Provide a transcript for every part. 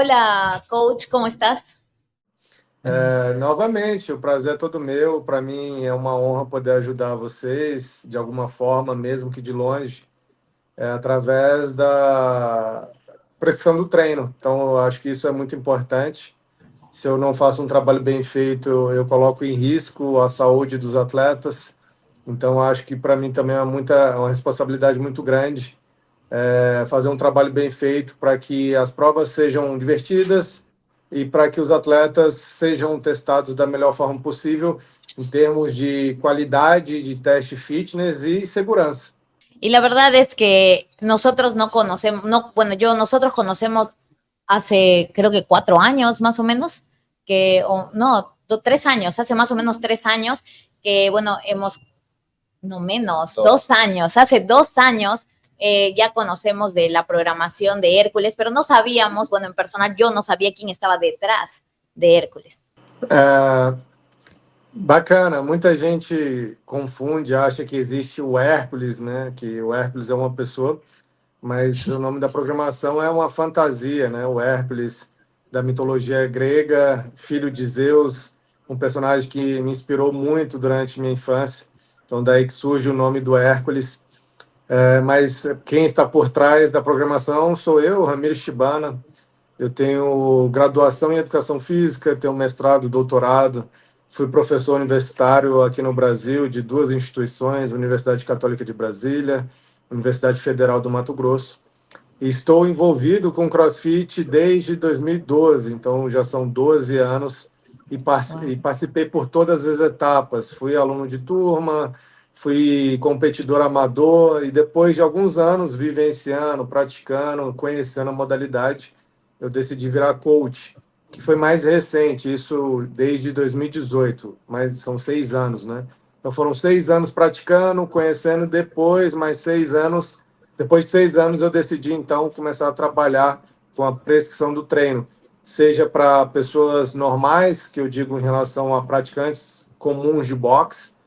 Hola, coach, ¿cómo estás? Novamente, o prazer é todo meu. Para mim é uma honra poder ajudar vocês de alguma forma, mesmo que de longe, através da pressão do treino. Então, eu acho que isso é muito importante. Se eu não faço um trabalho bem feito, eu coloco em risco a saúde dos atletas. Então, eu acho que para mim também é uma responsabilidade muito grande fazer um trabalho bem feito para que as provas sejam divertidas e para que os atletas sejam testados da melhor forma possível em termos de qualidade de teste fitness e segurança. Y la verdad es que nosotros no conocemos, no, bueno, nosotros conocemos hace creo que 4 años más o menos, que, o no, 3 años, hace más o menos 3 años que, bueno, no menos, 2 años, hace 2 años ya conocemos de la programación de Hércules, pero no sabíamos, bueno, en personal yo no sabía quién estaba detrás de Hércules. É, Bacana, muita gente confunde, acha que existe o Hércules, né? Que o Hércules é uma pessoa, mas o nome da programação é uma fantasia, né? O Hércules da mitologia grega, filho de Zeus, um personagem que me inspirou muito durante minha infância. Então, daí que surge o nome do Hércules. Mas quem está por trás da programação sou eu, Ramiro Shibana. Eu tenho graduação em Educação Física, tenho mestrado, doutorado. Fui professor universitário aqui no Brasil de duas instituições, Universidade Católica de Brasília, Universidade Federal do Mato Grosso. E estou envolvido com CrossFit desde 2012, então já são 12 anos e participei por todas as etapas. Fui aluno de turma, fui competidor amador e depois de alguns anos vivenciando, praticando, conhecendo a modalidade, eu decidi virar coach, que foi mais recente, isso desde 2018, mas são 6 anos, né? Então foram 6 anos praticando, conhecendo, depois de 6 anos, eu decidi, então, começar a trabalhar com a prescrição do treino, seja para pessoas normais, que eu digo em relação a praticantes comuns de boxe,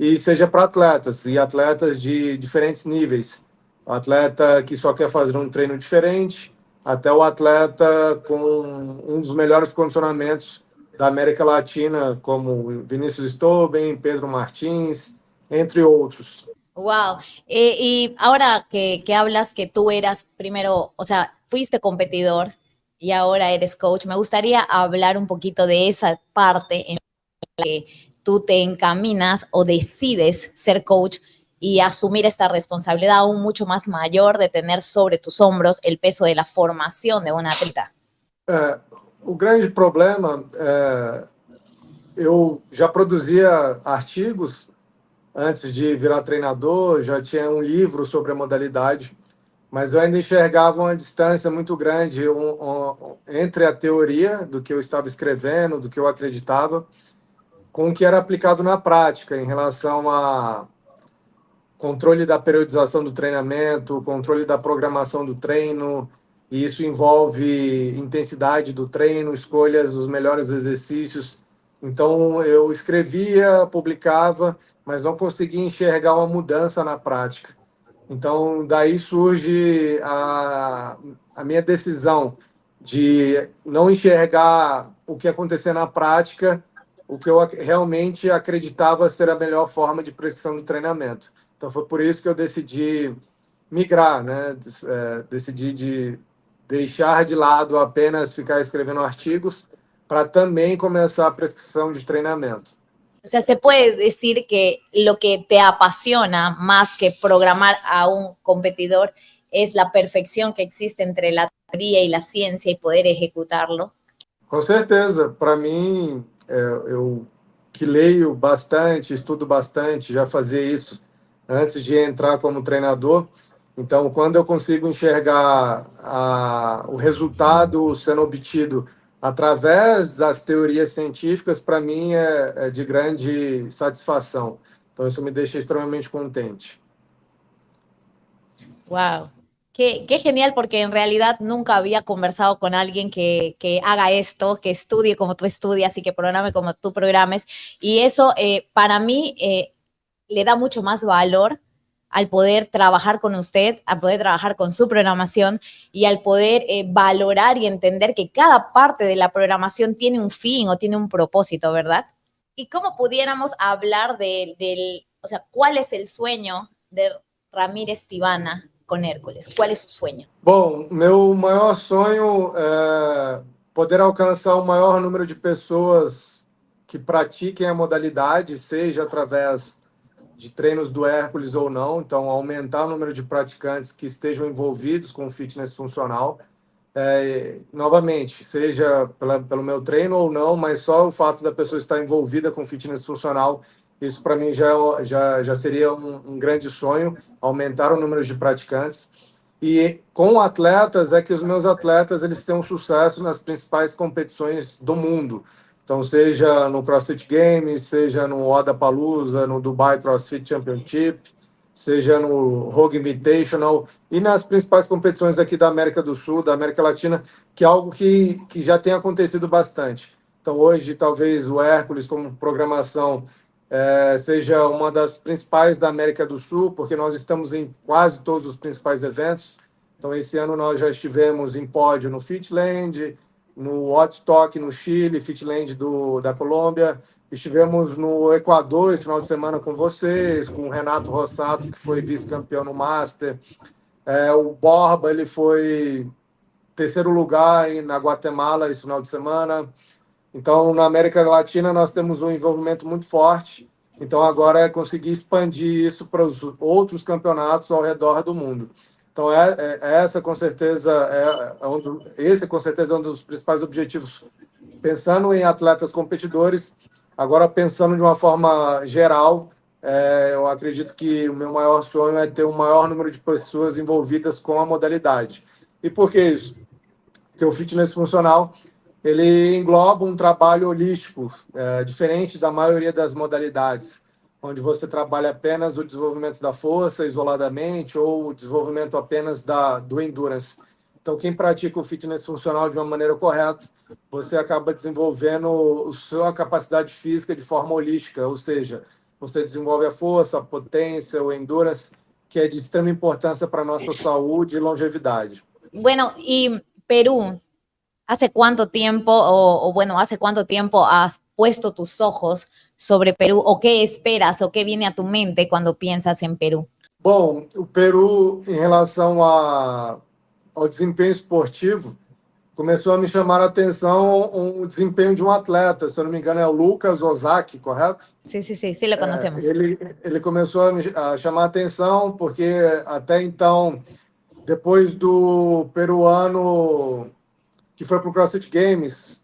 e seja para atletas, e atletas de diferentes níveis. O atleta que só quer fazer um treino diferente, até o atleta com um dos melhores condicionamentos da América Latina, como Vinícius Stobben, Pedro Martins, entre outros. Wow. Y ahora que hablas que tú eras primero, o sea, fuiste competidor y ahora eres coach, me gustaría hablar un poquito de esa parte en la que tú te encaminas o decides ser coach y asumir esta responsabilidad aún mucho más mayor de tener sobre tus hombros el peso de la formación de un atleta. O grande problema eu já produzia artigos antes de virar treinador, já tinha um livro sobre a modalidade, mas eu ainda enxergava uma distância muito grande entre a teoria do que eu estava escrevendo, do que eu acreditava, com o que era aplicado na prática, em relação a controle da periodização do treinamento, controle da programação do treino, e isso envolve intensidade do treino, escolhas dos melhores exercícios. Então, eu escrevia, publicava, mas não conseguia enxergar uma mudança na prática. Então, daí surge a minha decisão de não enxergar o que acontecia na prática, o que eu realmente acreditava ser a melhor forma de precisão do treinamento. Então, foi por isso que eu decidi migrar, né? Decidi de deixar de lado apenas ficar escrevendo artigos para também começar a prescrição de treinamento. O sea, se puede decir que lo que te apasiona más que programar a un competidor es la perfección que existe entre la teoría y la ciencia y poder ejecutarlo. Com certeza, para mim, eu que leio bastante, estudo bastante, já fazia isso antes de entrar como treinador. Então, quando eu consigo enxergar o resultado sendo obtido através das teorias científicas, para mim é de grande satisfação. Então, isso me deixa extremamente contente. Wow. Qué genial, porque en realidad nunca había conversado con alguien que haga esto, que estudie como tú estudias y que programe como tú programes. Y eso para mí le da mucho más valor al poder trabajar con usted, al poder trabajar con su programación y al poder valorar y entender que cada parte de la programación tiene un fin o tiene un propósito, ¿verdad? ¿Y cómo pudiéramos hablar o sea, cuál es el sueño de Ramírez Tibana con Hércules? ¿Cuál es su sueño? Bom, meu maior sonho é poder alcançar o maior número de pessoas que pratiquem a modalidade, seja através de treinos do Hércules ou não, então aumentar o número de praticantes que estejam envolvidos com fitness funcional. Novamente, seja pelo meu treino ou não, mas só o fato da pessoa estar envolvida com fitness funcional, isso para mim já seria um grande sonho, aumentar o número de praticantes. E com atletas, é que os meus atletas eles têm um sucesso nas principais competições do mundo. Então, seja no CrossFit Games, seja no Wodapalooza, no Dubai CrossFit Championship, seja no Rogue Invitational e nas principais competições aqui da América do Sul, da América Latina, que é algo que já tem acontecido bastante. Então, hoje, talvez o Hércules, como programação, seja uma das principais da América do Sul, porque nós estamos em quase todos os principais eventos. Então, esse ano nós já estivemos em pódio no Fitland, no Woodstock, no Chile, Fitland da Colômbia. Estivemos no Equador esse final de semana com vocês, com o Renato Rossato, que foi vice-campeão no Master. O Borba, ele foi terceiro lugar na Guatemala esse final de semana. Então, na América Latina, nós temos um envolvimento muito forte. Então, agora é conseguir expandir isso para os outros campeonatos ao redor do mundo. Então, essa com certeza esse com certeza é um dos principais objetivos, pensando em atletas competidores. Agora, pensando de uma forma geral, eu acredito que o meu maior sonho é ter o maior número de pessoas envolvidas com a modalidade. E por que isso? Porque o fitness funcional ele engloba um trabalho holístico, diferente da maioria das modalidades, onde você trabalha apenas o desenvolvimento da força isoladamente ou o desenvolvimento apenas do endurance. Então, quem pratica o fitness funcional de uma maneira correta, você acaba desenvolvendo a sua capacidade física de forma holística, ou seja, você desenvolve a força, a potência, o endurance, que é de extrema importância para a nossa saúde e longevidade. Bueno, y Perú, ¿hace cuánto tiempo, bueno, hace cuánto tiempo has puesto tus ojos sobre Perú? ¿O qué esperas o qué viene a tu mente cuando piensas en Perú? Bom, o Peru, em relação ao desempenho esportivo, começou a me chamar a atenção o desempenho de um atleta, se eu não me engano é o Lucas Ozaki, correto? Sí, sí, sí, sí lo conocemos. Ele começou a chamar a atenção porque até então, depois do peruano que foi para o CrossFit Games,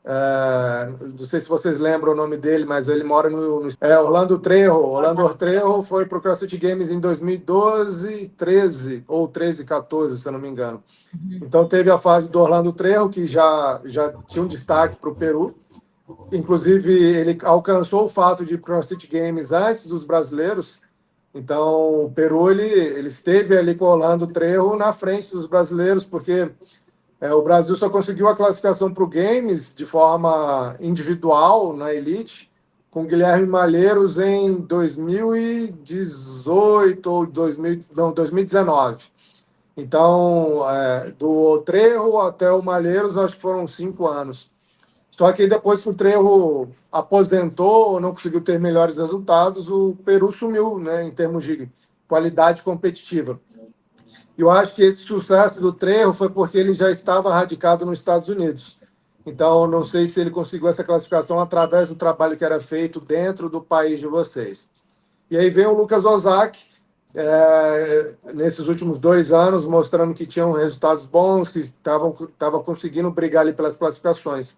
não sei se vocês lembram o nome dele, mas ele mora no Orlando Trejo. Orlando Trejo foi para o CrossFit Games em 2012, 13 ou 13, 14, se eu não me engano. Então teve a fase do Orlando Trejo, que já tinha um destaque para o Peru. Inclusive, ele alcançou o fato de ir para o CrossFit Games antes dos brasileiros. Então, o Peru ele esteve ali com o Orlando Trejo na frente dos brasileiros, porque o Brasil só conseguiu a classificação para o Games de forma individual, na Elite, com Guilherme Malheiros em 2018 ou 2019. Então, do Trejo até o Malheiros, acho que foram 5 anos. Só que depois que o Trejo aposentou ou não conseguiu ter melhores resultados, o Peru sumiu, né, em termos de qualidade competitiva. Eu acho que esse sucesso do Trejo foi porque ele já estava radicado nos Estados Unidos. Então, não sei se ele conseguiu essa classificação através do trabalho que era feito dentro do país de vocês. E aí vem o Lucas Ozaki, nesses últimos 2 anos, mostrando que tinham resultados bons, que estava conseguindo brigar ali pelas classificações.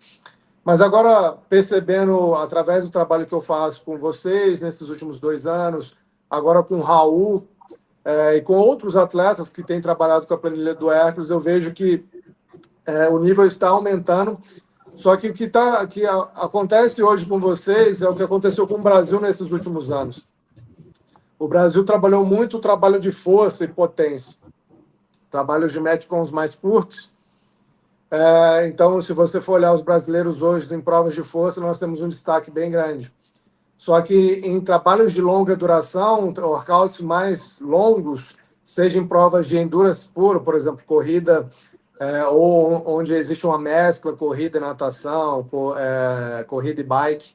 Mas agora, percebendo, através do trabalho que eu faço com vocês nesses últimos 2 anos, agora com o Raul, e com outros atletas que têm trabalhado com a planilha do Hércules, eu vejo que o nível está aumentando. Só que o que acontece hoje com vocês é o que aconteceu com o Brasil nesses últimos anos. O Brasil trabalhou muito o trabalho de força e potência, trabalhos de metcons mais curtos. Então, se você for olhar os brasileiros hoje em provas de força, nós temos um destaque bem grande. Só que em trabalhos de longa duração, workouts mais longos, seja em provas de endurance puro, por exemplo, corrida, ou onde existe uma mescla, corrida e natação, corrida e bike,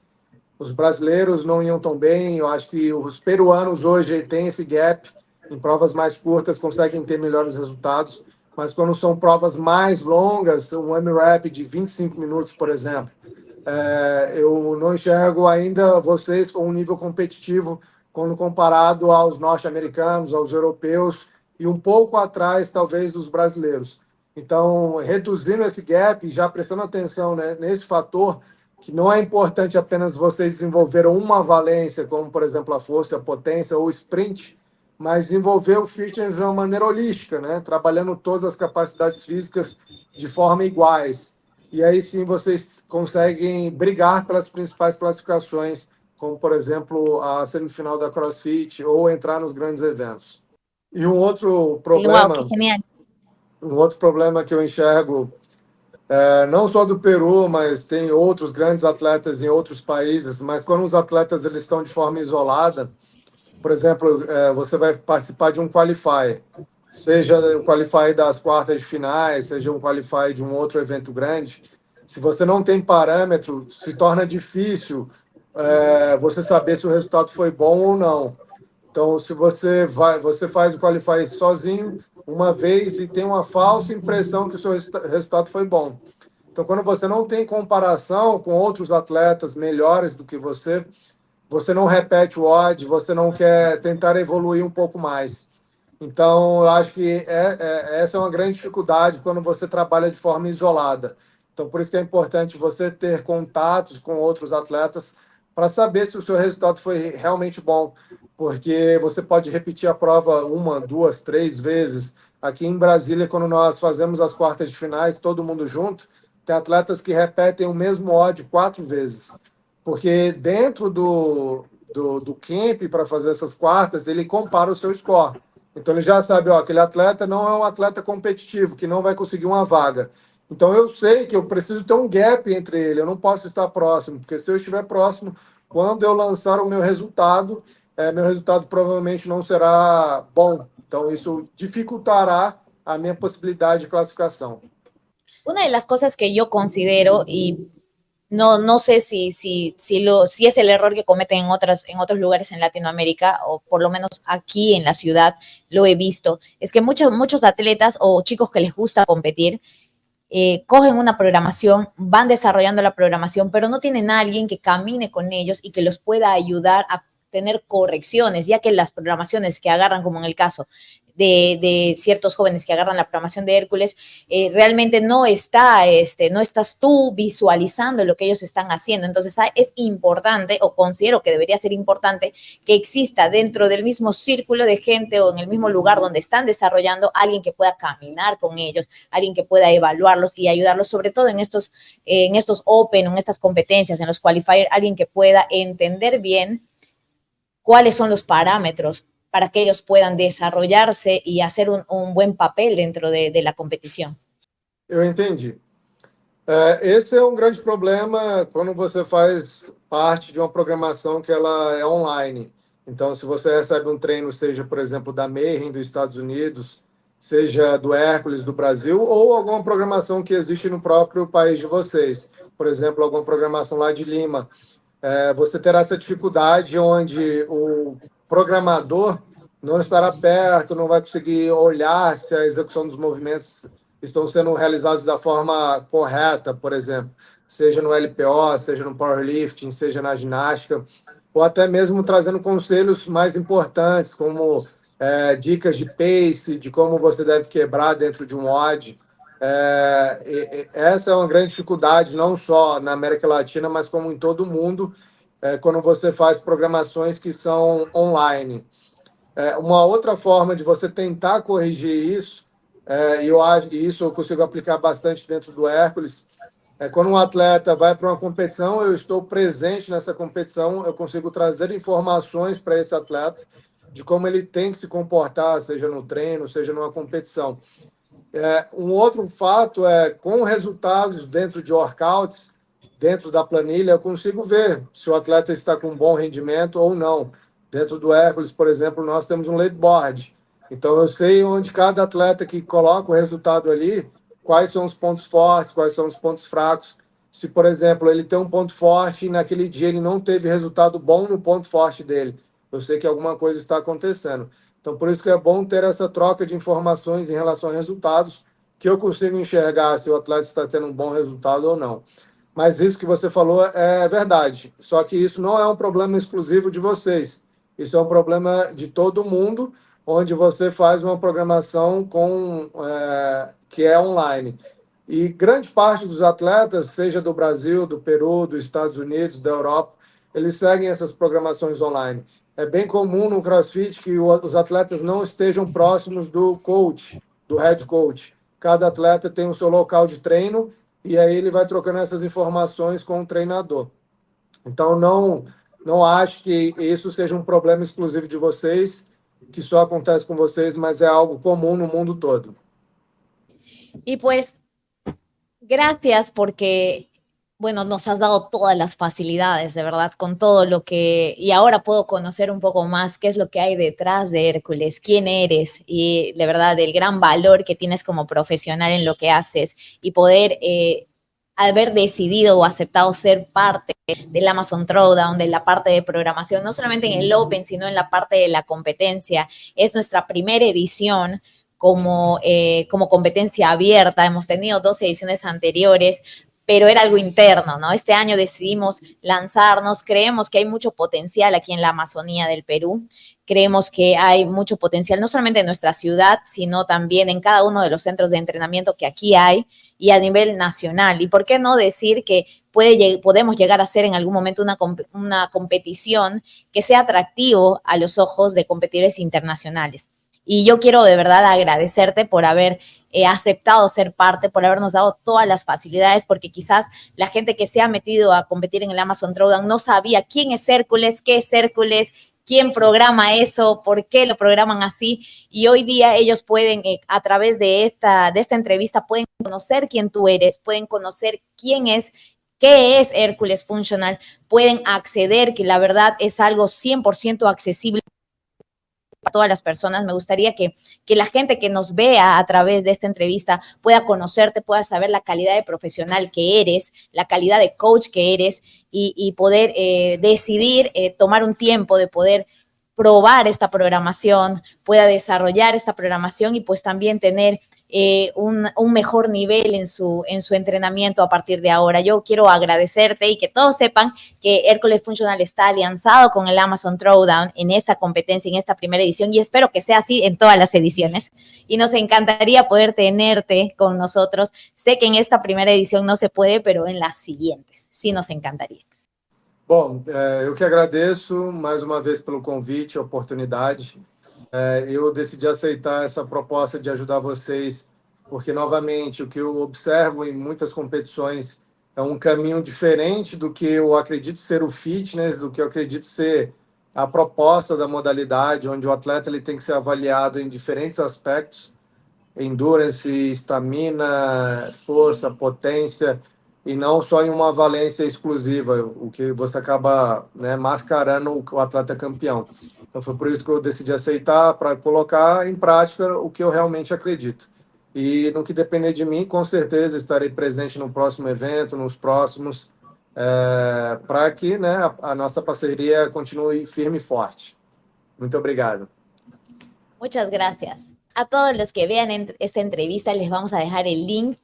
os brasileiros não iam tão bem. Eu acho que os peruanos hoje têm esse gap. Em provas mais curtas conseguem ter melhores resultados, mas quando são provas mais longas, um AMRAP de 25 minutos, por exemplo, eu não enxergo ainda vocês com um nível competitivo quando comparado aos norte-americanos, aos europeus e um pouco atrás, talvez, dos brasileiros. Então, reduzindo esse gap, já prestando atenção, né, nesse fator, que não é importante apenas vocês desenvolveram uma valência, como, por exemplo, a força, a potência ou o sprint, mas desenvolver o fitness de uma maneira holística, né, trabalhando todas as capacidades físicas de forma iguais. E aí sim vocês conseguem brigar pelas principais classificações, como, por exemplo, a semifinal da CrossFit ou entrar nos grandes eventos. E Wow, qué genial. um outro problema que eu enxergo, não só do Peru, mas tem outros grandes atletas em outros países, mas quando os atletas eles estão de forma isolada, por exemplo, você vai participar de um qualify, seja o qualify das quartas de finais, seja um qualify de um outro evento grande, se você não tem parâmetro, se torna difícil você saber se o resultado foi bom ou não. Então, se você faz o qualify sozinho uma vez e tem uma falsa impressão que o seu resultado foi bom. Então, quando você não tem comparação com outros atletas melhores do que você não repete o odd, você não quer tentar evoluir um pouco mais. Então, eu acho que essa é uma grande dificuldade quando você trabalha de forma isolada. Então, por isso que é importante você ter contatos com outros atletas para saber se o seu resultado foi realmente bom, porque você pode repetir a prova uma, duas, três vezes. Aqui em Brasília, quando nós fazemos as quartas de finais, todo mundo junto, tem atletas que repetem o mesmo odd 4 vezes, porque dentro do camp, para fazer essas quartas, ele compara o seu score. Então ele já sabe, ó, aquele atleta não é um atleta competitivo, que não vai conseguir uma vaga. Então eu sei que eu preciso ter um gap entre ele, eu não posso estar próximo, porque se eu estiver próximo, quando eu lançar o meu resultado provavelmente não será bom. Então isso dificultará a minha possibilidade de classificação. Una de las cosas que yo considero, y no sé si es el error que cometen en otros lugares en Latinoamérica, o por lo menos aquí en la ciudad lo he visto, es que muchos atletas o chicos que les gusta competir, cogen una programación, van desarrollando la programación, pero no tienen a alguien que camine con ellos y que los pueda ayudar a tener correcciones, ya que las programaciones que agarran, como en el caso de ciertos jóvenes que agarran la programación de Hércules, realmente no estás tú visualizando lo que ellos están haciendo. Entonces es importante, o considero que debería ser importante, que exista dentro del mismo círculo de gente o en el mismo lugar donde están desarrollando alguien que pueda caminar con ellos, alguien que pueda evaluarlos y ayudarlos, sobre todo en estos Open, en estas competencias, en los qualifiers, alguien que pueda entender bien cuáles son los parámetros para que ellos puedan desarrollarse y hacer un buen papel dentro de la competición. Eu entendi. Esse é um grande problema quando você faz parte de uma programação que ela é online. Então, se você recebe um treino, seja, por exemplo, da Mayhem dos Estados Unidos, seja do Hércules do Brasil, ou alguma programação que existe no próprio país de vocês, por exemplo, alguma programação lá de Lima, você terá essa dificuldade onde o programador não estará perto, não vai conseguir olhar se a execução dos movimentos estão sendo realizados da forma correta, por exemplo, seja no LPO, seja no powerlifting, seja na ginástica, ou até mesmo trazendo conselhos mais importantes, como dicas de pace, de como você deve quebrar dentro de um odd. Essa é uma grande dificuldade, não só na América Latina, mas como em todo o mundo, quando você faz programações que são online. Uma outra forma de você tentar corrigir isso, e eu acho que isso eu consigo aplicar bastante dentro do Hércules, quando um atleta vai para uma competição, eu estou presente nessa competição, eu consigo trazer informações para esse atleta de como ele tem que se comportar, seja no treino, seja numa competição. Um outro fato com resultados dentro de workouts, dentro da planilha, eu consigo ver se o atleta está com um bom rendimento ou não. Dentro do Hércules, por exemplo, nós temos um leaderboard. Então, eu sei onde cada atleta que coloca o resultado ali, quais são os pontos fortes, quais são os pontos fracos. Se, por exemplo, ele tem um ponto forte e naquele dia ele não teve resultado bom no ponto forte dele, eu sei que alguma coisa está acontecendo. Então, por isso que é bom ter essa troca de informações em relação a resultados, que eu consigo enxergar se o atleta está tendo um bom resultado ou não. Mas isso que você falou é verdade. Só que isso não é um problema exclusivo de vocês. Isso é um problema de todo mundo, onde você faz uma programação que é online. E grande parte dos atletas, seja do Brasil, do Peru, dos Estados Unidos, da Europa, eles seguem essas programações online. É bem comum no CrossFit que os atletas não estejam próximos do coach, do head coach. Cada atleta tem o seu local de treino e aí ele vai trocando essas informações com o treinador. Então, não acho que isso seja um problema exclusivo de vocês, que só acontece com vocês, mas é algo comum no mundo todo. Y pues, gracias porque, bueno, nos has dado todas las facilidades, de verdad, con todo lo que, y ahora puedo conocer un poco más qué es lo que hay detrás de Hércules, quién eres y de verdad el gran valor que tienes como profesional en lo que haces y poder haber decidido o aceptado ser parte del Amazon Throwdown, de la parte de programación, no solamente en el Open, sino en la parte de la competencia. Es nuestra primera edición como competencia abierta. Hemos tenido 2 ediciones anteriores, pero era algo interno, ¿no? Este año decidimos lanzarnos, creemos que hay mucho potencial aquí en la Amazonía del Perú, creemos que hay mucho potencial no solamente en nuestra ciudad, sino también en cada uno de los centros de entrenamiento que aquí hay y a nivel nacional. Y por qué no decir que podemos llegar a ser en algún momento una competición que sea atractivo a los ojos de competidores internacionales. Y yo quiero de verdad agradecerte por haber aceptado ser parte, por habernos dado todas las facilidades, porque quizás la gente que se ha metido a competir en el Amazon Throwdown no sabía quién es Hércules, qué es Hércules, quién programa eso, por qué lo programan así. Y hoy día ellos pueden, a través de esta entrevista, pueden conocer quién tú eres, pueden conocer quién es, qué es Hércules Functional, pueden acceder, que la verdad es algo 100% accesible a todas las personas. Me gustaría que la gente que nos vea a través de esta entrevista pueda conocerte, pueda saber la calidad de profesional que eres, la calidad de coach que eres y poder decidir tomar un tiempo de poder probar esta programación, pueda desarrollar esta programación y pues también tener un mejor nivel en su entrenamiento a partir de ahora. Yo quiero agradecerte y que todos sepan que Hércules Functional está alianzado con el Amazon Throwdown en esta competencia, en esta primera edición, y espero que sea así en todas las ediciones. Y nos encantaría poder tenerte con nosotros. Sé que en esta primera edición no se puede, pero en las siguientes sí nos encantaría. Bom, eu que agradeço mais uma vez pelo convite, a oportunidade. Eu decidi aceitar essa proposta de ajudar vocês, porque, novamente, o que eu observo em muitas competições é um caminho diferente do que eu acredito ser o fitness, do que eu acredito ser a proposta da modalidade, onde o atleta ele tem que ser avaliado em diferentes aspectos, endurance, estamina, força, potência, e não só em uma valência exclusiva, o que você acaba, né, mascarando o atleta campeão. Então foi por isso que eu decidi aceitar, para colocar em prática o que eu realmente acredito. E no que depender de mim, com certeza estarei presente no próximo evento, nos próximos, para que, né, a nossa parceria continue firme e forte. Muito obrigado. Muchas gracias. A todos los que vean esta entrevista les vamos a dejar el link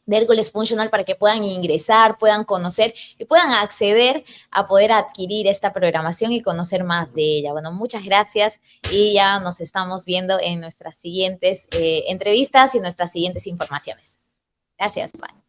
de Hércules Functional para que puedan ingresar, puedan conocer y puedan acceder a poder adquirir esta programación y conocer más de ella. Bueno, muchas gracias y ya nos estamos viendo en nuestras siguientes entrevistas y nuestras siguientes informaciones. Gracias, bye.